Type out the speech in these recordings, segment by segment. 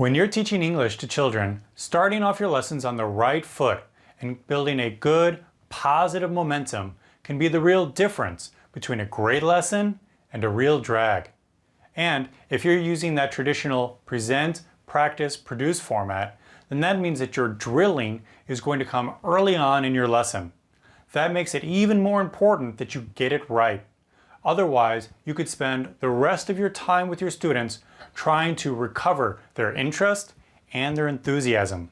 When you're teaching English to children, starting off your lessons on the right foot and building a good, positive momentum can be the real difference between a great lesson and a real drag. And if you're using that traditional present, practice, produce format, then that means that your drilling is going to come early on in your lesson. That makes it even more important that you get it right. Otherwise, you could spend the rest of your time with your students trying to recover their interest and their enthusiasm.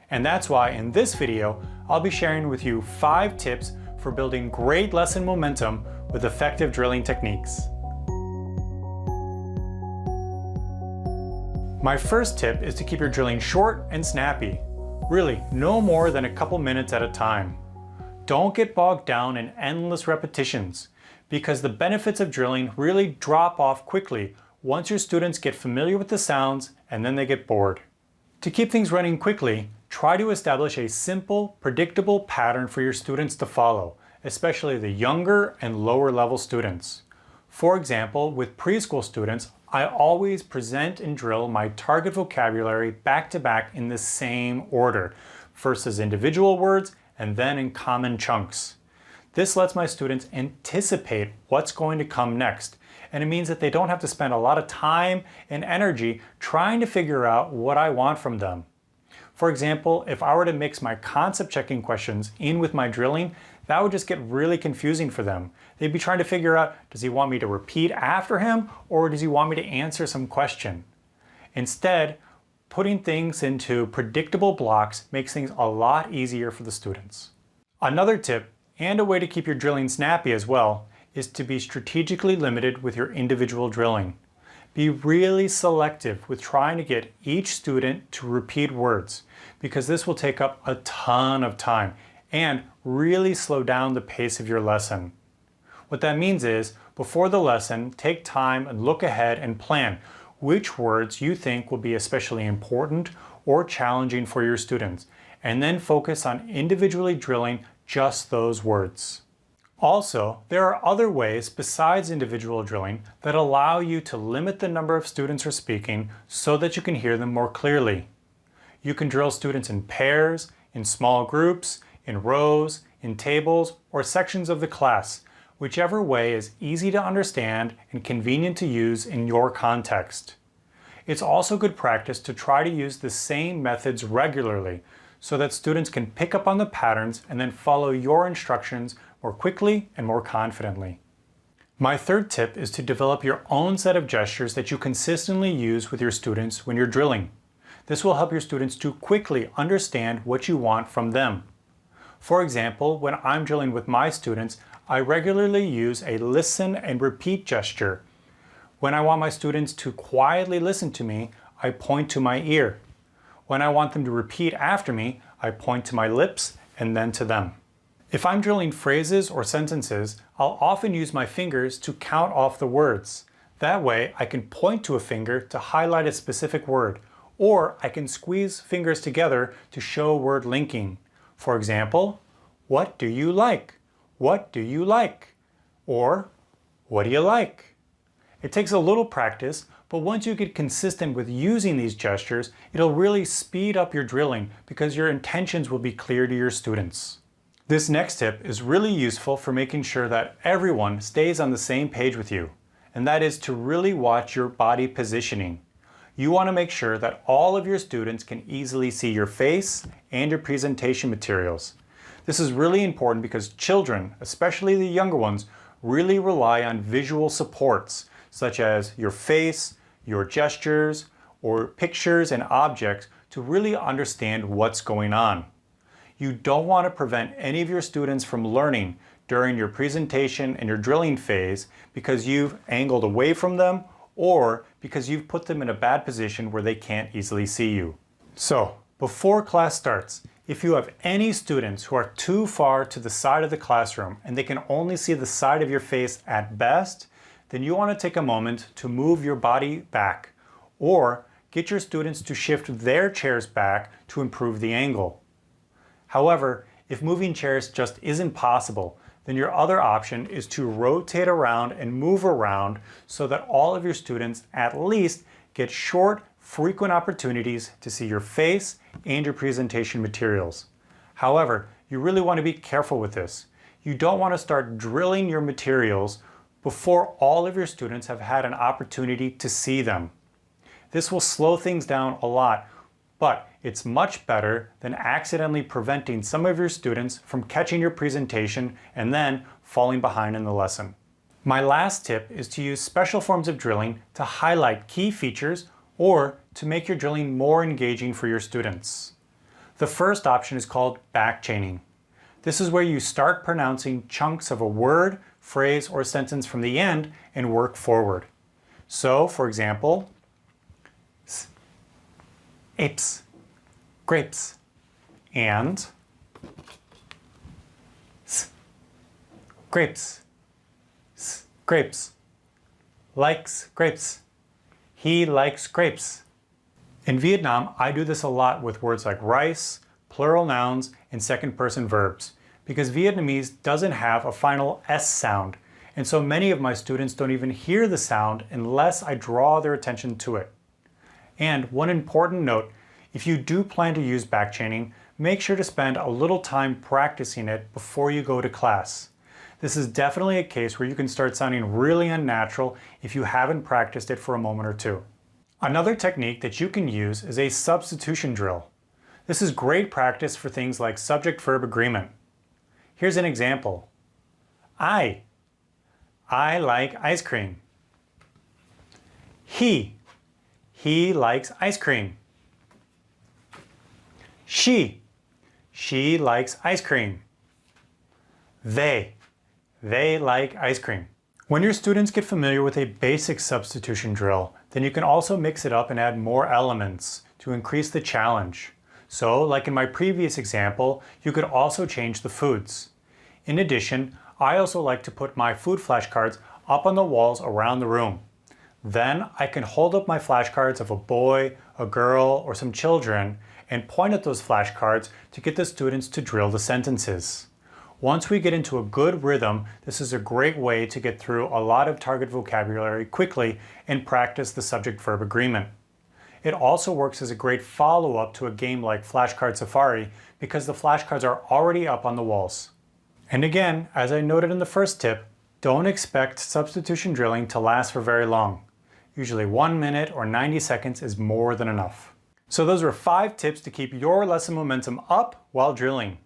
And that's why in this video, I'll be sharing with you 5 tips for building great lesson momentum with effective drilling techniques. My first tip is to keep your drilling short and snappy. Really, no more than a couple minutes at a time. Don't get bogged down in endless repetitions, because the benefits of drilling really drop off quickly once your students get familiar with the sounds and then they get bored. To keep things running quickly, try to establish a simple, predictable pattern for your students to follow, especially the younger and lower level students. For example, with preschool students, I always present and drill my target vocabulary back to back in the same order, first as individual words and then in common chunks. This lets my students anticipate what's going to come next, and it means that they don't have to spend a lot of time and energy trying to figure out what I want from them. For example, if I were to mix my concept checking questions in with my drilling, that would just get really confusing for them. They'd be trying to figure out, does he want me to repeat after him, or does he want me to answer some question? Instead, putting things into predictable blocks makes things a lot easier for the students. Another tip, and a way to keep your drilling snappy as well, is to be strategically limited with your individual drilling. Be really selective with trying to get each student to repeat words, because this will take up a ton of time and really slow down the pace of your lesson. What that means is, before the lesson, take time and look ahead and plan which words you think will be especially important or challenging for your students, and then focus on individually drilling just those words. Also, there are other ways besides individual drilling that allow you to limit the number of students who are speaking so that you can hear them more clearly. You can drill students in pairs, in small groups, in rows, in tables, or sections of the class, whichever way is easy to understand and convenient to use in your context. It's also good practice to try to use the same methods regularly, so that students can pick up on the patterns and then follow your instructions more quickly and more confidently. My third tip is to develop your own set of gestures that you consistently use with your students when you're drilling. This will help your students to quickly understand what you want from them. For example, when I'm drilling with my students, I regularly use a listen and repeat gesture. When I want my students to quietly listen to me, I point to my ear. When I want them to repeat after me, I point to my lips and then to them. If I'm drilling phrases or sentences, I'll often use my fingers to count off the words. That way, I can point to a finger to highlight a specific word, or I can squeeze fingers together to show word linking. For example, what do you like? What do you like? Or, what do you like? It takes a little practice, but once you get consistent with using these gestures, it'll really speed up your drilling because your intentions will be clear to your students. This next tip is really useful for making sure that everyone stays on the same page with you, and that is to really watch your body positioning. You want to make sure that all of your students can easily see your face and your presentation materials. This is really important because children, especially the younger ones, really rely on visual supports, such as your face, your gestures, or pictures and objects to really understand what's going on. You don't want to prevent any of your students from learning during your presentation and your drilling phase because you've angled away from them or because you've put them in a bad position where they can't easily see you. So, before class starts, if you have any students who are too far to the side of the classroom and they can only see the side of your face at best, then you want to take a moment to move your body back, or get your students to shift their chairs back to improve the angle. However, if moving chairs just isn't possible, then your other option is to rotate around and move around so that all of your students at least get short, frequent opportunities to see your face and your presentation materials. However, you really want to be careful with this. You don't want to start drilling your materials before all of your students have had an opportunity to see them. This will slow things down a lot, but it's much better than accidentally preventing some of your students from catching your presentation and then falling behind in the lesson. My last tip is to use special forms of drilling to highlight key features or to make your drilling more engaging for your students. The first option is called backchaining. This is where you start pronouncing chunks of a word, phrase, or sentence from the end and work forward. So, for example, apes, grapes, and grapes, grapes, likes grapes, he likes grapes. In Vietnam, I do this a lot with words like rice, plural nouns, and second-person verbs, because Vietnamese doesn't have a final S sound, and so many of my students don't even hear the sound unless I draw their attention to it. And one important note, if you do plan to use backchaining, make sure to spend a little time practicing it before you go to class. This is definitely a case where you can start sounding really unnatural if you haven't practiced it for a moment or two. Another technique that you can use is a substitution drill. This is great practice for things like subject-verb agreement. Here's an example. I like ice cream. He likes ice cream. She likes ice cream. They like ice cream. When your students get familiar with a basic substitution drill, then you can also mix it up and add more elements to increase the challenge. So, like in my previous example, you could also change the foods. In addition, I also like to put my food flashcards up on the walls around the room. Then I can hold up my flashcards of a boy, a girl, or some children and point at those flashcards to get the students to drill the sentences. Once we get into a good rhythm, this is a great way to get through a lot of target vocabulary quickly and practice the subject-verb agreement. It also works as a great follow-up to a game like Flashcard Safari because the flashcards are already up on the walls. And again, as I noted in the first tip, don't expect substitution drilling to last for very long. Usually 1 minute or 90 seconds is more than enough. So those were 5 tips to keep your lesson momentum up while drilling.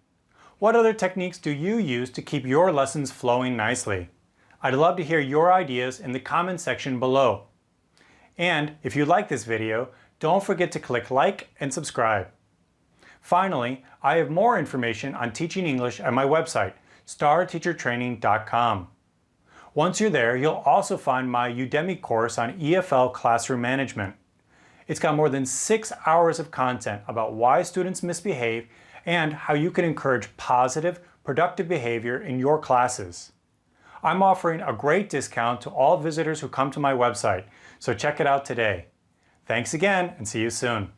What other techniques do you use to keep your lessons flowing nicely? I'd love to hear your ideas in the comment section below. And if you like this video, don't forget to click like and subscribe. Finally, I have more information on teaching English at my website, starteachertraining.com. Once you're there, you'll also find my Udemy course on EFL classroom management. It's got more than 6 hours of content about why students misbehave and how you can encourage positive, productive behavior in your classes. I'm offering a great discount to all visitors who come to my website, so check it out today. Thanks again and see you soon.